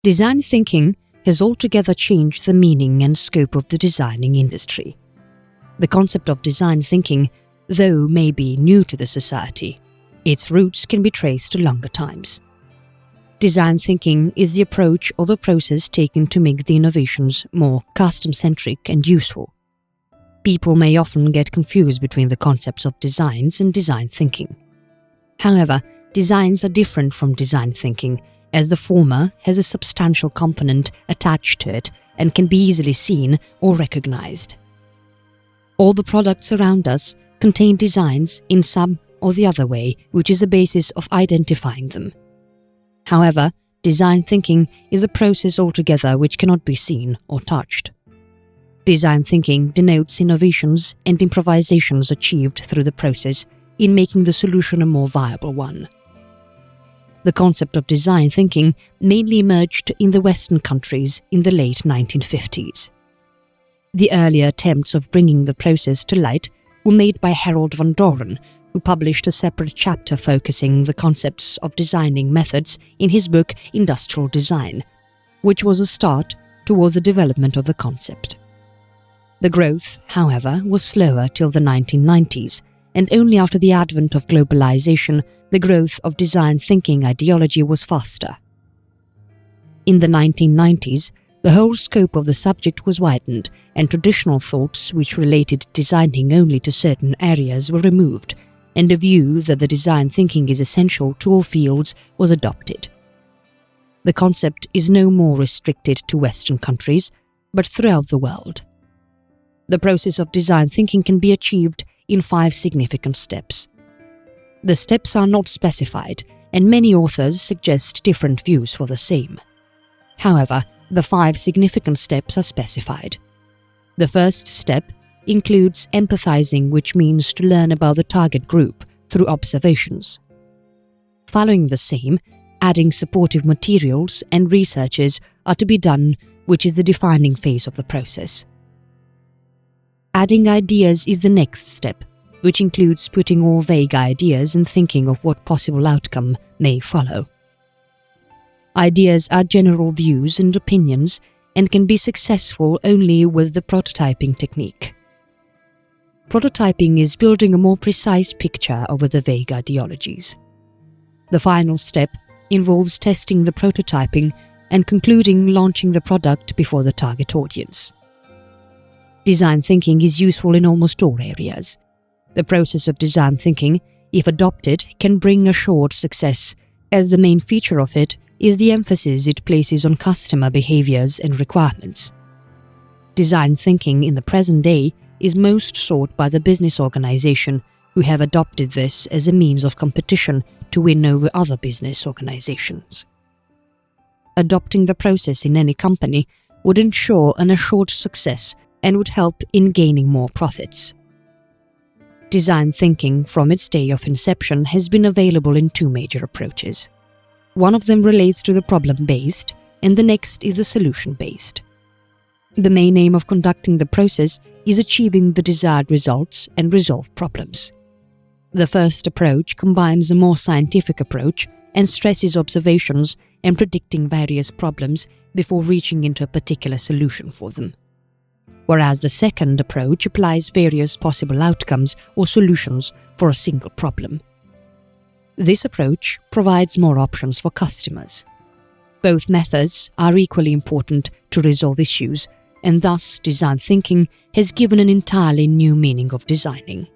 Design thinking has altogether changed the meaning and scope of the designing industry. The concept of design thinking, though may be new to the society, its roots can be traced to longer times. Design thinking is the approach or the process taken to make the innovations more custom-centric and useful. People may often get confused between the concepts of designs and design thinking. However, designs are different from design thinking, as the former has a substantial component attached to it and can be easily seen or recognized. All the products around us contain designs in some or the other way, which is a basis of identifying them. However, design thinking is a process altogether which cannot be seen or touched. Design thinking denotes innovations and improvisations achieved through the process in making the solution a more viable one. The concept of design thinking mainly emerged in the Western countries in the late 1950s. The earlier attempts of bringing the process to light were made by Harold van Doren, who published a separate chapter focusing the concepts of designing methods in his book Industrial Design, which was a start towards the development of the concept. The growth, however, was slower till the 1990s, and only after the advent of globalization, the growth of design thinking ideology was faster. In the 1990s, the whole scope of the subject was widened, and traditional thoughts which related designing only to certain areas were removed, and a view that the design thinking is essential to all fields was adopted. The concept is no more restricted to Western countries, but throughout the world. The process of design thinking can be achieved in 5 significant steps. The steps are not specified, and many authors suggest different views for the same. However, the 5 significant steps are specified. The first step includes empathizing, which means to learn about the target group through observations. Following the same, adding supportive materials and researches are to be done, which is the defining phase of the process. Adding ideas is the next step, which includes putting all vague ideas and thinking of what possible outcome may follow. Ideas are general views and opinions and can be successful only with the prototyping technique. Prototyping is building a more precise picture over the vague ideologies. The final step involves testing the prototyping and concluding launching the product before the target audience. Design thinking is useful in almost all areas. The process of design thinking, if adopted, can bring assured success, as the main feature of it is the emphasis it places on customer behaviors and requirements. Design thinking in the present day is most sought by the business organization, who have adopted this as a means of competition to win over other business organizations. Adopting the process in any company would ensure an assured success and would help in gaining more profits. Design thinking from its day of inception has been available in 2 major approaches. One of them relates to the problem-based, and the next is the solution-based. The main aim of conducting the process is achieving the desired results and resolve problems. The first approach combines a more scientific approach and stresses observations and predicting various problems before reaching into a particular solution for them, whereas the second approach applies various possible outcomes or solutions for a single problem. This approach provides more options for customers. Both methods are equally important to resolve issues, and thus design thinking has given an entirely new meaning of designing.